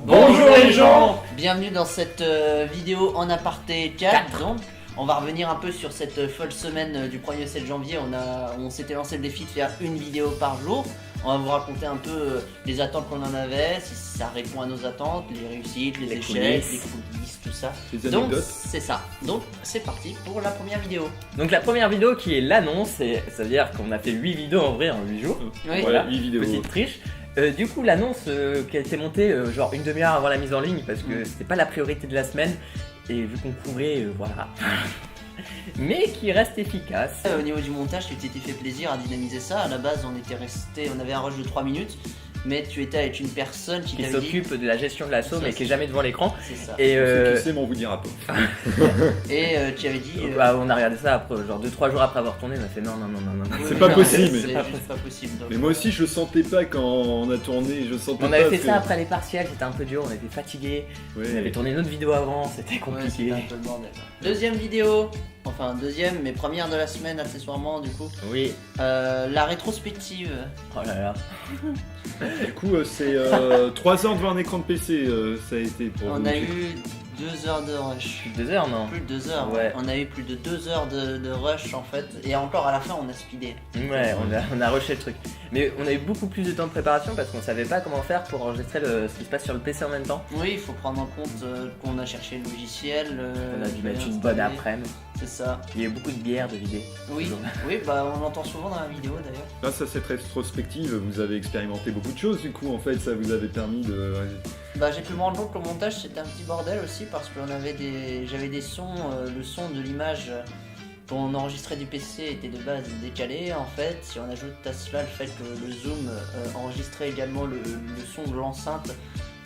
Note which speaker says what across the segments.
Speaker 1: Bonjour les gens.
Speaker 2: Bienvenue dans cette vidéo en aparté 4. Donc, on va revenir un peu sur cette folle semaine du 1er au 7 janvier. On s'était lancé le défi de faire une vidéo par jour. On va vous raconter un peu les attentes qu'on en avait, si ça répond à nos attentes, les réussites, les échecs, les coulisses, tout ça.
Speaker 1: Les
Speaker 2: Donc
Speaker 1: anecdotes.
Speaker 2: c'est ça. Donc c'est parti pour la première vidéo.
Speaker 3: Donc la première vidéo qui est l'annonce, et ça veut dire qu'on a fait 8 vidéos en vrai en 8 jours.
Speaker 2: Oui.
Speaker 1: Voilà, 8 vidéos.
Speaker 3: Petite triche. Du coup l'annonce qui a été montée genre une demi-heure avant la mise en ligne parce que c'était pas la priorité de la semaine et vu qu'on courait voilà. Mais qui reste efficace.
Speaker 2: Au niveau du montage, tu t'étais fait plaisir à dynamiser ça. À la base, on avait un rush de 3 minutes, mais tu étais avec une personne qui
Speaker 3: Qui
Speaker 2: t'avait dit...
Speaker 3: s'occupe de la gestion de l'assaut mais qui est jamais devant l'écran.
Speaker 2: C'est ça.
Speaker 3: Et
Speaker 1: Ceux qui sait m'en vous dira pas.
Speaker 2: Et tu avais dit...
Speaker 3: bah, on a regardé ça après, genre 2-3 jours après avoir tourné, on a fait non.
Speaker 2: oui,
Speaker 1: c'est
Speaker 2: oui,
Speaker 1: pas
Speaker 2: non,
Speaker 1: possible.
Speaker 2: C'est juste pas possible. Donc.
Speaker 1: Mais moi aussi je sentais pas quand on a tourné, je sentais
Speaker 3: On
Speaker 1: pas.
Speaker 3: avait fait
Speaker 1: parce
Speaker 3: ça
Speaker 1: que-
Speaker 3: après les partiels, c'était un peu dur, on était fatigués.
Speaker 1: Ouais.
Speaker 3: On avait tourné une autre vidéo avant, c'était
Speaker 2: Ouais,
Speaker 3: compliqué.
Speaker 2: c'était un peu le bordel. Deuxième vidéo, enfin deuxième, mais première de la semaine accessoirement du coup.
Speaker 3: Oui,
Speaker 2: La rétrospective.
Speaker 3: oh là là.
Speaker 1: Du coup c'est 3 heures devant un écran de PC, ça a été pour
Speaker 2: On
Speaker 1: vous.
Speaker 2: a eu 2 heures de rush.
Speaker 3: 2 heures non?
Speaker 2: Plus de 2 heures.
Speaker 3: Ouais.
Speaker 2: On a eu plus de 2 heures de rush en fait. Et encore à la fin, on a speedé.
Speaker 3: Ouais, on a rushé le truc. Mais on a eu beaucoup plus de temps de préparation parce qu'on savait pas comment faire pour enregistrer ce qui se passe sur le PC en même temps.
Speaker 2: Oui, il faut prendre en compte qu'on a cherché le logiciel.
Speaker 3: On a dû
Speaker 2: qu'il
Speaker 3: mettre
Speaker 2: fallait
Speaker 3: une bonne
Speaker 2: installer.
Speaker 3: après-midi.
Speaker 2: C'est ça.
Speaker 3: Il y a eu beaucoup de bières, de vidéos.
Speaker 2: Oui,
Speaker 3: Toujours.
Speaker 2: oui, bah on l'entend souvent dans la vidéo d'ailleurs.
Speaker 1: Grâce à cette rétrospective, vous avez expérimenté beaucoup de choses du coup en fait, ça vous avait permis de...
Speaker 2: Bah j'ai pu me rendre compte que le montage c'était un petit bordel aussi parce que j'avais des sons, le son de l'image qu'on enregistrait du PC était de base décalé en fait. Si on ajoute à cela le fait que le zoom enregistrait également le son de l'enceinte,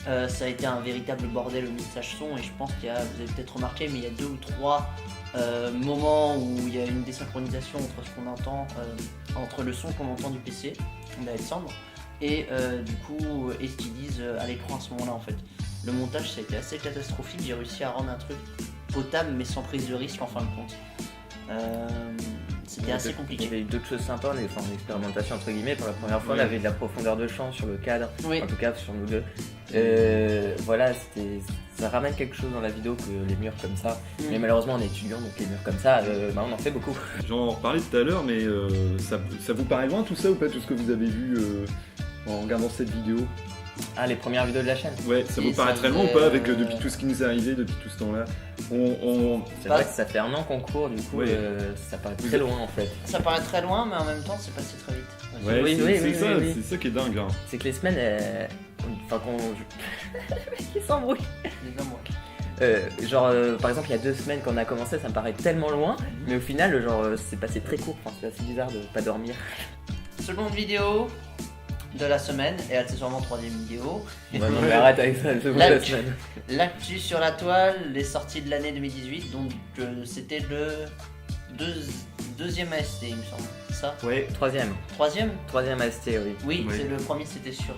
Speaker 2: ça a été un véritable bordel au mixage son et je pense vous avez peut-être remarqué mais il y a 2 ou 3 moments où il y a une désynchronisation entre ce qu'on entend, entre le son qu'on entend du PC, d'Alexandre, et du coup et ce qu'ils disent à l'écran à ce moment là en fait. Le montage ça a été assez catastrophique, j'ai réussi à rendre un truc potable mais sans prise de risque en fin de compte. C'était assez
Speaker 3: Il y
Speaker 2: compliqué.
Speaker 3: avait eu d'autres choses sympas, on avait fait une expérimentation entre guillemets. Pour la première fois,
Speaker 1: Ouais.
Speaker 3: on avait de la profondeur de champ sur le cadre,
Speaker 2: Oui.
Speaker 3: en tout cas sur nous deux. Voilà, ça ramène quelque chose dans la vidéo que les murs comme ça. Mais malheureusement, on est étudiant donc les murs comme ça, bah, on en fait beaucoup.
Speaker 1: J'en reparlais tout à l'heure mais ça vous paraît loin tout ça ou pas, tout ce que vous avez vu en regardant cette vidéo?
Speaker 3: Ah, les premières vidéos de la chaîne.
Speaker 1: Ouais, ça
Speaker 2: Et
Speaker 1: vous paraît
Speaker 2: ça
Speaker 1: très loin ou
Speaker 2: faisait,
Speaker 1: pas avec depuis tout ce qui nous est arrivé depuis tout ce temps-là?
Speaker 3: C'est
Speaker 2: Bah,
Speaker 3: vrai que ça fait un an qu'on court, du coup,
Speaker 1: Ouais.
Speaker 3: ça paraît très loin en fait.
Speaker 2: Ça paraît très loin mais en même temps c'est passé très vite.
Speaker 1: Ouais,
Speaker 3: Oui,
Speaker 1: c'est
Speaker 3: oui,
Speaker 1: c'est
Speaker 3: oui,
Speaker 1: ça,
Speaker 3: oui, oui.
Speaker 1: c'est ça qui est dingue. Hein.
Speaker 3: C'est que les semaines, enfin qu'on... Le mec il s'embrouille.
Speaker 2: Les hommes, ouais.
Speaker 3: Par exemple il y a 2 semaines quand on a commencé ça me paraît tellement loin mais au final c'est passé très court, enfin, c'est assez bizarre de pas dormir.
Speaker 2: Seconde vidéo de la semaine et accessoirement troisième vidéo.
Speaker 3: Ouais, non mais arrête avec ça, c'est bon la semaine.
Speaker 2: L'actu sur la toile, les sorties de l'année 2018, donc c'était le deuxième AST il me semble, ça?
Speaker 3: Ouais, troisième AST oui.
Speaker 2: Oui,
Speaker 1: Ouais.
Speaker 2: c'est le premier c'était sur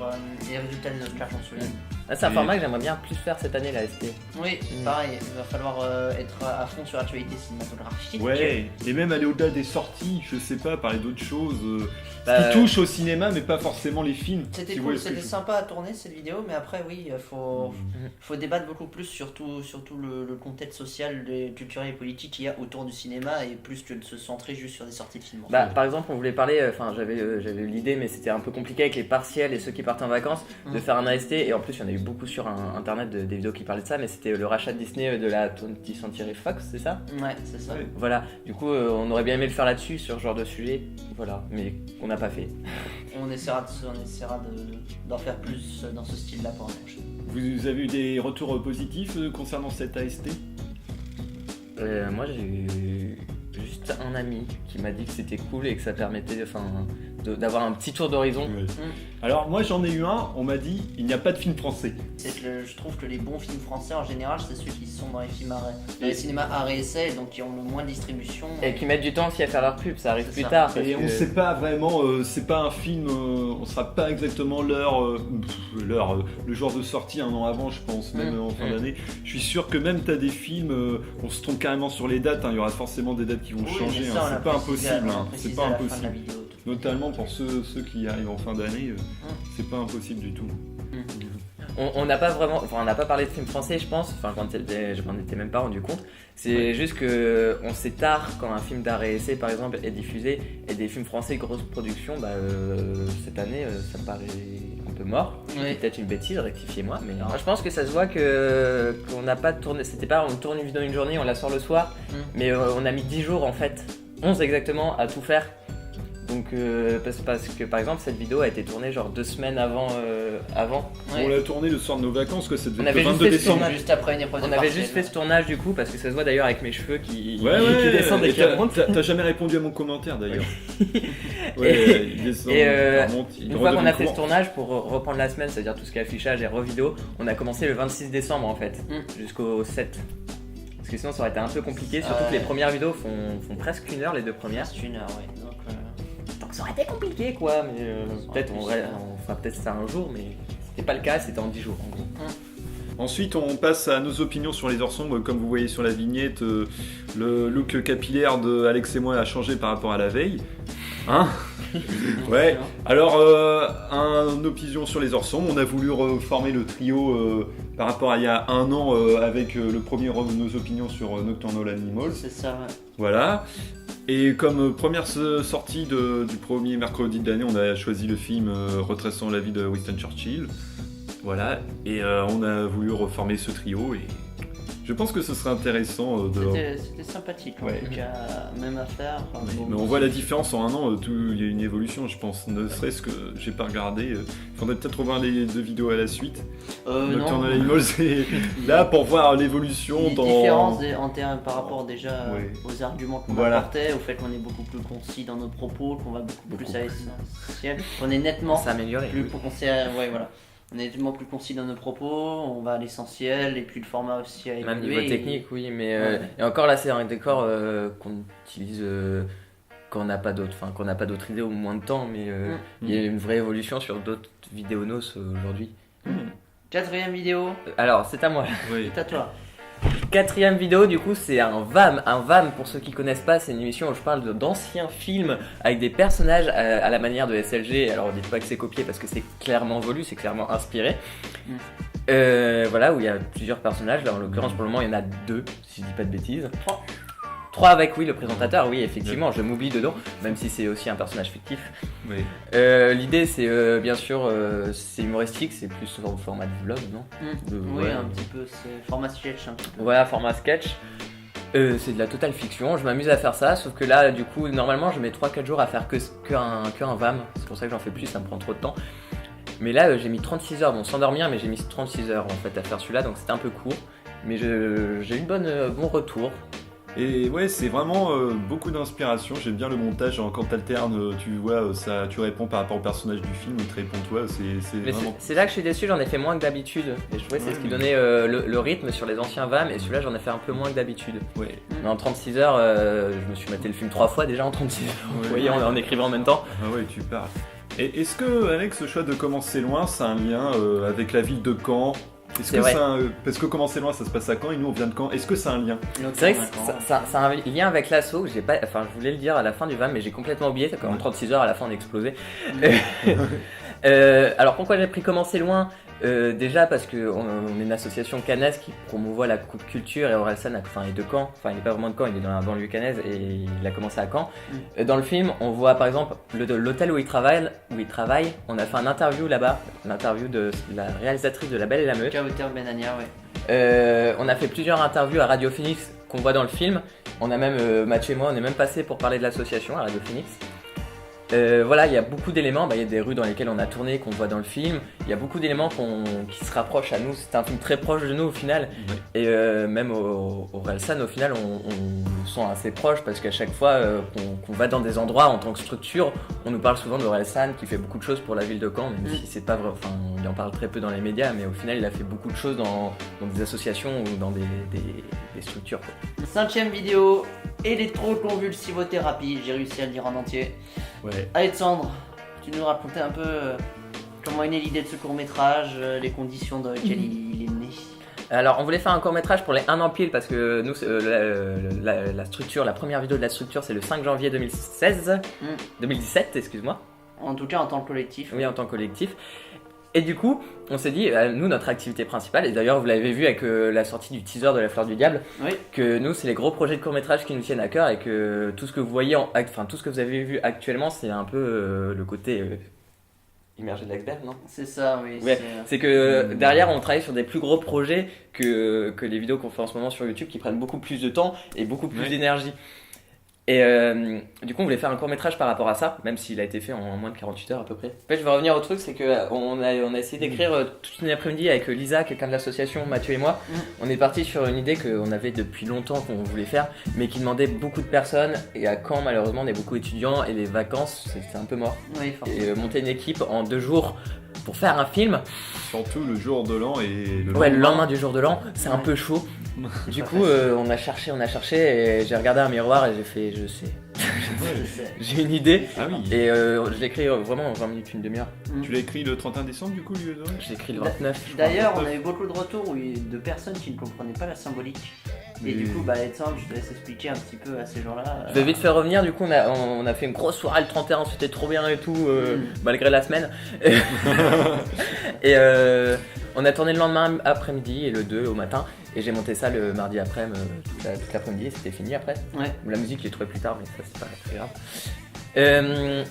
Speaker 2: les résultats des Oscars, j'en souviens.
Speaker 3: Ah, c'est un
Speaker 1: Et-
Speaker 3: format que j'aimerais bien plus faire cette année la AST.
Speaker 2: Oui, pareil, il va falloir être à fond sur l'actualité cinématographique.
Speaker 1: Ouais, et même aller au-delà des sorties, je sais pas, parler d'autres choses
Speaker 3: Bah,
Speaker 1: qui touchent au cinéma, mais pas forcément les films.
Speaker 2: C'était
Speaker 1: si vous
Speaker 2: cool,
Speaker 1: voyez ce que
Speaker 2: c'était
Speaker 1: je-
Speaker 2: sympa à tourner cette vidéo, mais après oui, faut débattre beaucoup plus sur tout le contexte social, culturel et politique qu'il y a autour du cinéma et plus que de se centrer juste sur des sorties de films.
Speaker 3: Bah, par exemple, on voulait parler, enfin j'avais eu l'idée, mais c'était un peu compliqué avec les partiels et ceux qui partent en vacances, de faire un AST. Et en plus, il y en a eu beaucoup sur internet des vidéos qui parlaient de ça, mais c'était le rachat de Disney de la 20th Century Fox, c'est ça?
Speaker 2: Ouais, c'est ça.
Speaker 1: Ouais.
Speaker 3: Voilà, du coup, on aurait bien aimé le faire là-dessus, sur ce genre de sujet, voilà, mais qu'on n'a pas fait.
Speaker 2: On essaiera d'en faire plus dans ce style-là pour la prochaine.
Speaker 1: Vous avez eu des retours positifs concernant cette AST?
Speaker 3: Moi, j'ai eu juste un ami qui m'a dit que c'était cool et que ça permettait d'avoir un petit tour d'horizon.
Speaker 1: Alors moi j'en ai eu un, on m'a dit il n'y a pas de film français.
Speaker 2: C'est que je trouve que les bons films français en général, c'est ceux qui sont dans les cinémas art et essai, donc qui ont le moins de distribution.
Speaker 3: Et qui mettent du temps aussi à faire leur pub, ça arrive
Speaker 2: C'est
Speaker 3: plus
Speaker 2: ça.
Speaker 3: tard.
Speaker 1: Et on sait pas vraiment, c'est pas un film, on sera pas exactement le jour de sortie un an avant je pense, même en fin d'année. Je suis sûr que même t'as des films, on se trompe carrément sur les dates, hein, il y aura forcément des dates qui vont changer, hein, c'est pas impossible, hein, c'est pas impossible. Notamment pour ceux qui arrivent en fin d'année, c'est pas impossible du tout.
Speaker 3: on n'a pas vraiment, enfin on n'a pas parlé de films français je pense, enfin je m'en étais même pas rendu compte. C'est juste que on sait tard quand un film d'art et essai par exemple est diffusé et des films français grosse production, cette année ça me paraît un peu mort.
Speaker 2: Oui.
Speaker 3: Peut-être une bêtise, rectifiez-moi, mais moi je pense que ça se voit qu'on n'a pas tourné, c'était pas on tourne une vidéo une journée, on la sort le soir, mais on a mis 10 jours en fait, 11 exactement à tout faire. Donc parce que par exemple cette vidéo a été tournée genre 2 semaines avant.
Speaker 2: Ouais.
Speaker 1: On l'a tourné le soir de nos vacances, quoi, ça devait
Speaker 3: On
Speaker 1: être
Speaker 3: avait
Speaker 1: le
Speaker 3: juste
Speaker 1: 22
Speaker 3: fait ce
Speaker 1: décembre.
Speaker 3: tournage.
Speaker 2: Juste après une épreuve
Speaker 3: On
Speaker 2: de
Speaker 3: avait
Speaker 2: partiel.
Speaker 3: juste fait ce tournage du coup parce que ça se voit d'ailleurs avec mes cheveux qui
Speaker 1: Ouais,
Speaker 3: descendent et qui remontent.
Speaker 1: t'as jamais répondu à mon commentaire d'ailleurs. Ouais, il descend,
Speaker 3: Et
Speaker 1: il remonte, il
Speaker 3: une fois qu'on
Speaker 1: redevient
Speaker 3: a fait ce
Speaker 1: courant.
Speaker 3: tournage pour reprendre la semaine, c'est-à-dire tout ce qui est affichage et revidéo, on a commencé le 26 décembre en fait, jusqu'au 7. Parce que sinon ça aurait été un peu compliqué, surtout que les premières vidéos font presque 1 heure les 2 premières.
Speaker 2: C'est 1 heure, ouais.
Speaker 3: Donc ça aurait été compliqué quoi, mais peut-être on fera peut-être ça un jour, mais c'était pas le cas, c'était en 10 jours en gros.
Speaker 1: Ensuite, on passe à nos opinions sur les heures sombres. Comme vous voyez sur la vignette, le look capillaire de Alex et moi a changé par rapport à la veille. Hein? Ouais. Alors, une opinion sur les heures sombres. On a voulu reformer le trio par rapport à il y a 1 an avec le premier de nos opinions sur Nocturnal Animals.
Speaker 2: C'est ça, ouais.
Speaker 1: Voilà. Et comme première sortie du premier mercredi de l'année, on a choisi le film retraçant la vie de Winston Churchill. Voilà. Et on a voulu reformer ce trio et je pense que ce serait intéressant
Speaker 2: C'était sympathique en tout cas, même à faire. Enfin,
Speaker 1: mais on voit la différence en 1 an, il y a une évolution, je pense. Ne serait-ce que j'ai pas regardé. Il faudrait peut-être revoir les 2 vidéos à la suite. Nocturnal Animals, et là pour voir l'évolution
Speaker 2: les
Speaker 1: dans.
Speaker 2: différences par rapport déjà
Speaker 1: Ouais.
Speaker 2: aux arguments qu'on
Speaker 1: Voilà.
Speaker 2: apportait, au fait qu'on est beaucoup plus concis dans nos propos, qu'on va beaucoup plus à l'essentiel, qu'on est nettement
Speaker 3: Ça amélioré.
Speaker 2: plus concis. Ouais, voilà. On est nettement plus concis dans nos propos, on va à l'essentiel, et puis le format aussi a évolué.
Speaker 3: Même niveau technique, oui, mais et encore là, c'est un décor qu'on utilise quand on n'a pas d'autres idées ou moins de temps, mais il y a une vraie évolution sur d'autres vidéonos aujourd'hui.
Speaker 2: 4ème vidéo,
Speaker 3: Alors, c'est à moi.
Speaker 1: Oui.
Speaker 2: c'est à toi.
Speaker 3: 4ème vidéo, du coup, c'est un VAM. Un VAM, pour ceux qui connaissent pas, c'est une émission où je parle d'anciens films avec des personnages à la manière de SLG. Alors, dites pas que c'est copié parce que c'est clairement voulu, c'est clairement inspiré. Voilà, où il y a plusieurs personnages. Là, en l'occurrence, pour le moment, il y en a 2, si je dis pas de bêtises. 3 avec, oui, le présentateur, oui, effectivement, je m'oublie dedans, même si c'est aussi un personnage fictif.
Speaker 1: Oui.
Speaker 3: L'idée, c'est bien sûr, c'est humoristique, c'est plus au format de vlog, non?
Speaker 2: Oui,
Speaker 3: Ouais.
Speaker 2: un petit peu, c'est format sketch un petit peu.
Speaker 3: Voilà, format sketch. C'est de la totale fiction, je m'amuse à faire ça, sauf que là, du coup, normalement, je mets 3-4 jours à faire qu'un VAM, c'est pour ça que j'en fais plus, ça me prend trop de temps. Mais là, j'ai mis 36 heures, bon, sans dormir, mais j'ai mis 36 heures en fait à faire celui-là, donc c'était un peu court. Mais j'ai eu bon retour.
Speaker 1: Et ouais, c'est vraiment beaucoup d'inspiration. J'aime bien le montage quand t'alternes, tu vois, tu réponds par rapport au personnage du film, il te répond toi.
Speaker 3: Mais
Speaker 1: Vraiment.
Speaker 3: c'est là que je suis déçu, j'en ai fait moins que d'habitude. Et je trouvais que c'est ce qui donnait le rythme sur les anciens VAM, et celui-là j'en ai fait un peu moins que d'habitude.
Speaker 1: Ouais.
Speaker 3: Mais en 36 heures, je me suis maté le film 3 fois déjà en 36 heures. Vous voyez, en écrivant en même temps.
Speaker 1: Ah ouais, tu parles. Et est-ce que, Alex, le choix de commencer loin, ça a un lien avec la ville de Caen? Est-ce
Speaker 3: C'est
Speaker 1: que
Speaker 3: vrai.
Speaker 1: parce que commencer loin, ça se passe à Caen et nous on vient de Caen. Est-ce que ça a un lien?
Speaker 3: C'est vrai que ça a un lien avec l'assaut, je voulais le dire à la fin du VAM, mais j'ai complètement oublié, en 36 heures à la fin on a explosé. Alors pourquoi j'ai pris commencer loin? Déjà parce qu'on est une association cannaise qui promouvoit la culture, et Orelsan est de Caen, enfin il n'est pas vraiment de Caen, il est dans la banlieue cannaise et il a commencé à Caen. Dans le film, on voit par exemple l'hôtel où il travaille, on a fait un interview là-bas, l'interview de la réalisatrice de La Belle et la Meute.
Speaker 2: Kauter Benania, ouais.
Speaker 3: On a fait plusieurs interviews à Radio Phoenix qu'on voit dans le film. On a même, Mathieu et moi, on est même passé pour parler de l'association à Radio Phoenix. Voilà, il y a beaucoup d'éléments, il y a des rues dans lesquelles on a tourné, qu'on voit dans le film. Il y a beaucoup d'éléments qui se rapprochent à nous. C'est un film très proche de nous au final. Et même au Relsan, au final, on se sent assez proche parce qu'à chaque fois qu'on va dans des endroits en tant que structure, on nous parle souvent de Relsan qui fait beaucoup de choses pour la ville de Caen, même si c'est pas vrai. Enfin, il en parle très peu dans les médias, mais au final, il a fait beaucoup de choses dans des associations ou dans des structures, quoi.
Speaker 2: 5ème vidéo, électroconvulsivothérapie, j'ai réussi à le dire en entier.
Speaker 1: Ouais.
Speaker 2: Alexandre, tu nous racontais un peu comment est née l'idée de ce court-métrage, les conditions dans lesquelles il est né.
Speaker 3: Alors, on voulait faire un court-métrage pour les 1 an pile parce que nous, la structure, la première vidéo de la structure, c'est le 5 janvier 2017, excuse-moi.
Speaker 2: En tout cas en tant que collectif.
Speaker 3: Oui, en tant que collectif. Et du coup, on s'est dit, nous, notre activité principale, et d'ailleurs vous l'avez vu avec la sortie du teaser de La Fleur du Diable,
Speaker 2: Oui.
Speaker 3: que nous, c'est les gros projets de court-métrage qui nous tiennent à cœur et que tout ce que vous voyez, tout ce que vous avez vu actuellement, c'est un peu le côté immergé de l'iceberg, non?
Speaker 2: C'est ça, oui.
Speaker 3: Ouais, c'est que derrière, on travaille sur des plus gros projets que les vidéos qu'on fait en ce moment sur YouTube qui prennent beaucoup plus de temps et beaucoup plus d'énergie. Et du coup, on voulait faire un court-métrage par rapport à ça, même s'il a été fait en moins de 48 heures à peu près. En fait, je vais revenir au truc, c'est qu'on a essayé d'écrire toute une après-midi avec Lisa, quelqu'un de l'association, Mathieu et moi. On est parti sur une idée qu'on avait depuis longtemps qu'on voulait faire, mais qui demandait beaucoup de personnes. Et à Caen, malheureusement, on est beaucoup étudiants et les vacances, c'est un peu mort.
Speaker 2: Oui, forcément.
Speaker 3: Et monter une équipe en 2 jours pour faire un film,
Speaker 1: Surtout le jour de l'an et le
Speaker 3: ouais, le lendemain du jour de l'an, c'est un peu chaud. Du coup, on a cherché et j'ai regardé un miroir et j'ai fait, je sais,
Speaker 2: Je sais.
Speaker 3: j'ai une idée.
Speaker 1: Ah oui.
Speaker 3: Et je l'ai écrit vraiment en 20 minutes, une demi-heure.
Speaker 1: Tu l'as écrit le 31 décembre du coup, lui
Speaker 3: Je l'ai écrit le 29. je crois.
Speaker 2: D'ailleurs, on a eu beaucoup de retours de personnes qui ne comprenaient pas la symbolique. Et du coup, Alexandre, je te laisse expliquer un petit peu à ces gens-là.
Speaker 3: Je vais vite faire revenir, du coup on a fait une grosse soirée le 31, c'était trop bien et tout, malgré la semaine. Et on a tourné le lendemain après-midi et le 2 au matin. Et j'ai monté ça le mardi après-midi, toute l'après-midi et c'était fini après.
Speaker 2: Ouais.
Speaker 3: La musique, je l'ai trouvée plus tard, mais ça c'est pas très grave.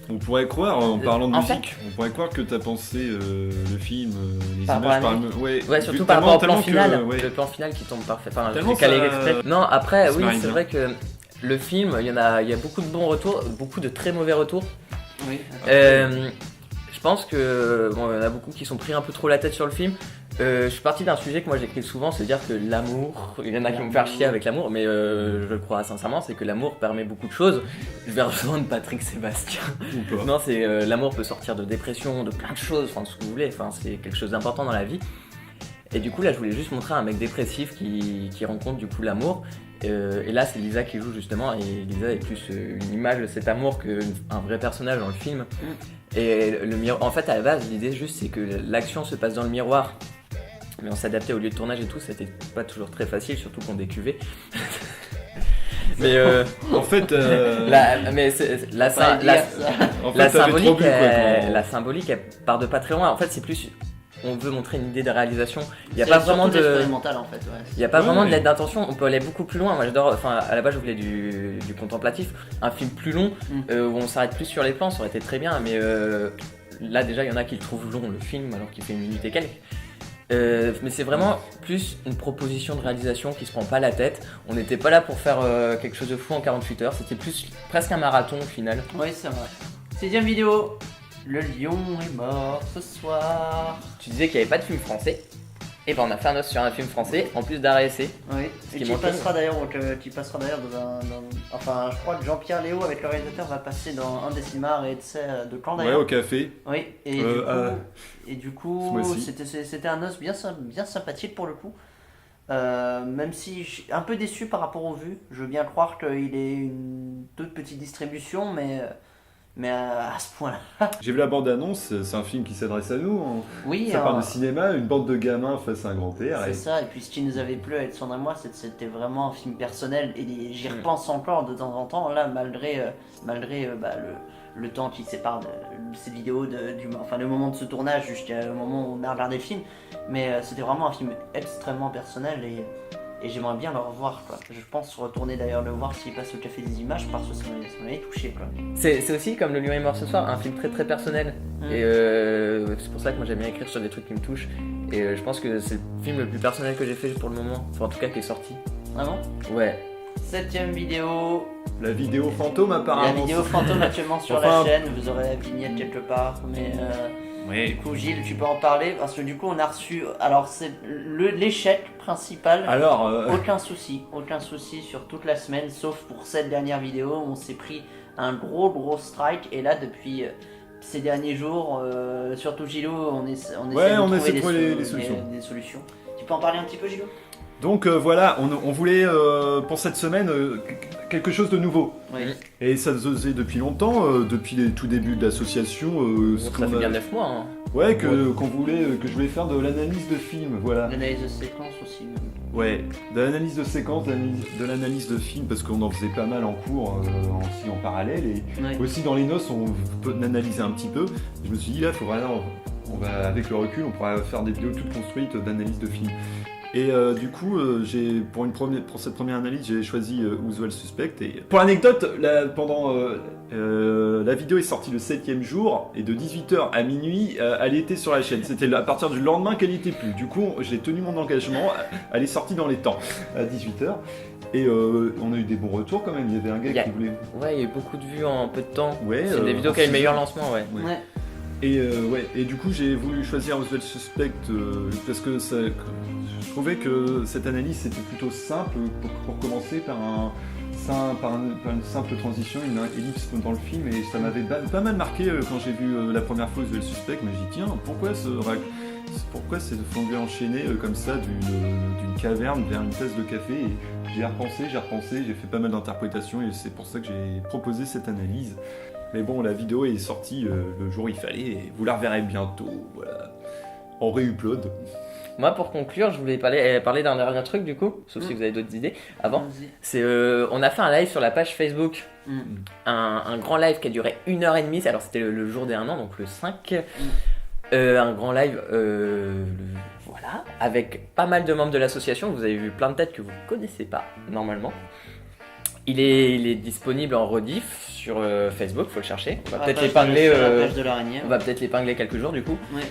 Speaker 1: On pourrait croire, en parlant de
Speaker 3: en
Speaker 1: musique, on pourrait croire que t'as pensé le film, les
Speaker 3: Par
Speaker 1: images
Speaker 3: rapport à
Speaker 1: ouais,
Speaker 3: surtout par rapport au plan final.
Speaker 1: ouais.
Speaker 3: Le plan final qui tombe parfait. Enfin, je
Speaker 1: Tellement
Speaker 3: l'ai calé
Speaker 1: ça-
Speaker 3: exprès. Non, après,
Speaker 1: ça
Speaker 3: oui,
Speaker 1: marie
Speaker 3: c'est
Speaker 1: bien.
Speaker 3: vrai que le film, il y a beaucoup de bons retours, beaucoup de très mauvais retours.
Speaker 2: Oui.
Speaker 3: Je pense que bon, il y en a beaucoup qui sont pris un peu trop la tête sur le film. Je suis parti d'un sujet que moi j'écris souvent, c'est dire que l'amour, il y en a qui vont me faire chier avec l'amour, mais je le crois sincèrement, c'est que l'amour permet beaucoup de choses. Je vais rejoindre Patrick Sébastien.
Speaker 1: Ou pas.
Speaker 3: Non, c'est l'amour peut sortir de dépression, de plein de choses, enfin ce que vous voulez, enfin c'est quelque chose d'important dans la vie. Et du coup là je voulais juste montrer un mec dépressif qui rencontre du coup l'amour. Et là c'est Lisa qui joue justement, et Lisa est plus une image de cet amour qu'un vrai personnage dans le film. Et en fait à la base l'idée juste c'est que l'action se passe dans le miroir. Mais on s'adaptait au lieu de tournage et tout, c'était pas toujours très facile, surtout qu'on décuvait. Mais
Speaker 1: En fait,
Speaker 3: la
Speaker 1: t'avais
Speaker 3: symbolique,
Speaker 1: trop bu, quoi,
Speaker 3: la symbolique, elle part de pas très loin. En fait, c'est plus, on veut montrer une idée de réalisation. Il n'y a pas vraiment de,
Speaker 2: expérimental en fait. Ouais.
Speaker 3: il y a pas
Speaker 1: Ouais,
Speaker 3: vraiment de
Speaker 1: mais-
Speaker 3: lettre d'intention. On peut aller beaucoup plus loin. Moi, j'adore. Enfin, à la base, je voulais du contemplatif, un film plus long où on s'arrête plus sur les plans, ça aurait été très bien. Mais là, déjà, il y en a qui le trouvent long le film, alors qu'il fait 1 minute et quelques. Mais c'est vraiment plus une proposition de réalisation qui se prend pas la tête. On n'était pas là pour faire quelque chose de fou en 48 heures, c'était plus presque un marathon au final.
Speaker 2: Oui, c'est vrai. 6ème vidéo. Le lion est mort ce soir.
Speaker 3: Tu disais qu'il n'y avait pas de film français, et ben on a fait un os sur un film français en plus d'arrêt essai.
Speaker 2: Oui.
Speaker 3: Ce
Speaker 2: Et
Speaker 3: qui
Speaker 2: qui
Speaker 3: manquait.
Speaker 2: passera d'ailleurs enfin, je crois que Jean-Pierre Léo avec le réalisateur va passer dans un des cinémas et de Caen
Speaker 1: Ouais,
Speaker 2: d'ailleurs.
Speaker 1: au café.
Speaker 2: Oui. Et du
Speaker 1: ce
Speaker 2: coup,
Speaker 1: mois-ci.
Speaker 2: c'était un os bien sympathique pour le coup. Même si je suis un peu déçu par rapport aux vues, je veux bien croire qu'il est une toute petite distribution, mais à ce point-là.
Speaker 1: J'ai vu la bande-annonce, c'est un film qui s'adresse à nous.
Speaker 2: Oui,
Speaker 1: Ça parle de cinéma, une bande de gamins face à un grand air.
Speaker 2: c'est
Speaker 1: Et...
Speaker 2: ça. Et puis ce qui nous avait plu avec Sandra et moi, c'était vraiment un film personnel. Et j'y repense encore de temps en temps, là, malgré le temps qui sépare ces vidéos, le moment de ce tournage jusqu'au moment où on a regardé le film. Mais c'était vraiment un film extrêmement personnel et j'aimerais bien le revoir, quoi. Je pense retourner d'ailleurs le voir s'il passe au Café des Images parce que ça m'avait touché, quoi.
Speaker 3: C'est aussi comme Le Lion est mort ce soir, un film très très personnel. Et c'est pour ça que moi j'aime bien écrire sur des trucs qui me touchent. Et je pense que c'est le film le plus personnel que j'ai fait pour le moment, enfin en tout cas qui est sorti.
Speaker 2: Vraiment.
Speaker 3: Ouais.
Speaker 2: 7ème vidéo.
Speaker 1: La vidéo fantôme
Speaker 2: La
Speaker 1: apparemment.
Speaker 2: vidéo fantôme actuellement sur
Speaker 1: Enfin,
Speaker 2: la chaîne, vous aurez la vignette quelque part, mais
Speaker 1: Oui.
Speaker 2: du coup Gilles tu peux en parler parce que du coup on a reçu, alors c'est l'échec principal,
Speaker 1: Alors,
Speaker 2: aucun souci sur toute la semaine sauf pour cette dernière vidéo où on s'est pris un gros strike et là depuis ces derniers jours, surtout Gilles, on essaie de trouver des solutions. Tu peux en parler un petit peu Gilles?
Speaker 1: donc voilà, on voulait pour cette semaine quelque chose de nouveau.
Speaker 2: Oui.
Speaker 1: Et ça se faisait depuis longtemps, depuis les tout débuts de l'association.
Speaker 3: Ça fait bien 9 mois. Hein.
Speaker 1: Ouais, que je voulais faire de l'analyse de film, voilà.
Speaker 2: L'analyse de séquence aussi.
Speaker 1: Ouais, de l'analyse de séquence, de l'analyse de film, parce qu'on en faisait pas mal en cours, aussi en parallèle, et
Speaker 2: Ouais.
Speaker 1: aussi dans les noces, on peut analyser un petit peu. Je me suis dit là, il faut vraiment avec le recul, on pourra faire des vidéos toutes construites d'analyse de films. Et du coup, pour cette première analyse, j'ai choisi Usual Suspect. Et pour l'anecdote, la vidéo est sortie le 7e jour, et de 18h à minuit, elle était sur la chaîne. C'était à partir du lendemain qu'elle n'y était plus. Du coup, j'ai tenu mon engagement, elle est sortie dans les temps, à 18h. Et on a eu des bons retours quand même, il y avait un gars qui voulait...
Speaker 3: Ouais, il y a eu beaucoup de vues en peu de temps.
Speaker 1: Ouais,
Speaker 3: c'est des vidéos qui a eu le meilleur lancement, ouais.
Speaker 1: Et du coup j'ai voulu choisir Usual Suspect parce que je trouvais que cette analyse c'était plutôt simple pour commencer par une simple transition, une ellipse dans le film, et ça m'avait pas mal marqué quand j'ai vu la première fois Usual Suspect. Je me dis tiens, pourquoi c'est fondu enchaîné comme ça d'une caverne vers une tasse de café, et j'ai repensé, j'ai fait pas mal d'interprétations, et c'est pour ça que j'ai proposé cette analyse. Mais bon, la vidéo est sortie le jour où il fallait, et vous la reverrez bientôt, voilà, en réupload.
Speaker 3: Moi, pour conclure, je voulais parler d'un dernier truc du coup, sauf si vous avez d'autres idées avant. C'est on a fait un live sur la page Facebook, un grand live qui a duré 1h30. Alors c'était le jour des 1 an, donc le 5. Un grand live, voilà, avec pas mal de membres de l'association. Vous avez vu plein de têtes que vous connaissez pas normalement. Il est disponible en rediff sur Facebook, faut le chercher. On va peut-être l'épingler. On va peut-être l'épingler quelques jours du coup.
Speaker 2: Ouais.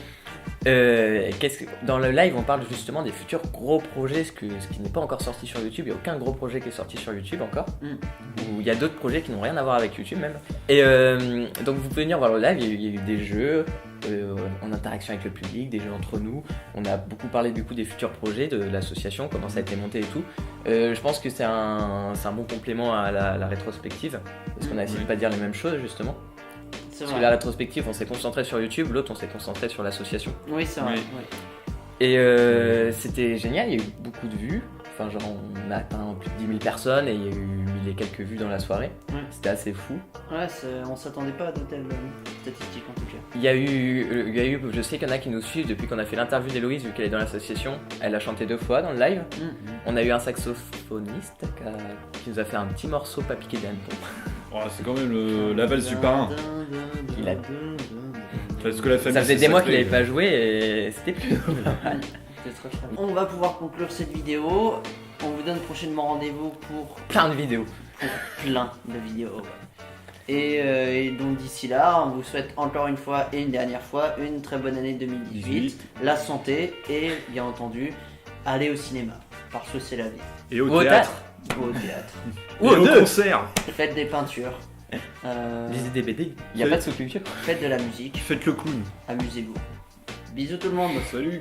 Speaker 3: Dans le live, on parle justement des futurs gros projets, ce qui n'est pas encore sorti sur YouTube. Il n'y a aucun gros projet qui est sorti sur YouTube encore. Ou il y a d'autres projets qui n'ont rien à voir avec YouTube même. Et donc vous pouvez venir voir le live. Il y a eu des jeux en interaction avec le public, des jeux entre nous. On a beaucoup parlé du coup des futurs projets de l'association, comment ça a été monté et tout. Je pense que c'est un bon complément à la rétrospective, parce qu'on a essayé de pas dire les mêmes choses justement. Parce que la rétrospective, on s'est concentré sur YouTube, l'autre on s'est concentré sur l'association.
Speaker 2: Oui, c'est vrai.
Speaker 3: Oui. Et c'était génial, il y a eu beaucoup de vues. Enfin, genre, on a atteint plus de 10 000 personnes et il y a eu 1000 et quelques vues dans la soirée. C'était assez fou.
Speaker 2: Ouais, on s'attendait pas à de telles statistiques en tout cas.
Speaker 3: Il y a eu, je sais qu'il y en a qui nous suivent depuis qu'on a fait l'interview d'Héloïse, vu qu'elle est dans l'association. Elle a chanté 2 fois dans le live. On a eu un saxophoniste qui nous a fait un petit morceau pas piqué d'hanneton.
Speaker 1: Oh, c'est quand même la valse du parrain. Parce que la famille,
Speaker 3: ça faisait des mois qu'il n'avait pas joué et c'était plutôt pas mal.
Speaker 2: On va pouvoir conclure cette vidéo. On vous donne prochainement rendez-vous pour
Speaker 3: plein de vidéos.
Speaker 2: Et donc d'ici là, on vous souhaite encore une fois et une dernière fois une très bonne année 2018, la santé et bien entendu aller au cinéma parce que c'est la vie.
Speaker 1: Et au théâtre.
Speaker 2: Ou au théâtre.
Speaker 1: Ou au concert.
Speaker 2: Faites des peintures.
Speaker 3: Lisez des BD. Il n'y a pas de sous-culture.
Speaker 2: Faites de la musique.
Speaker 1: Faites le clown.
Speaker 2: Amusez-vous. Bisous tout le monde.
Speaker 1: Salut.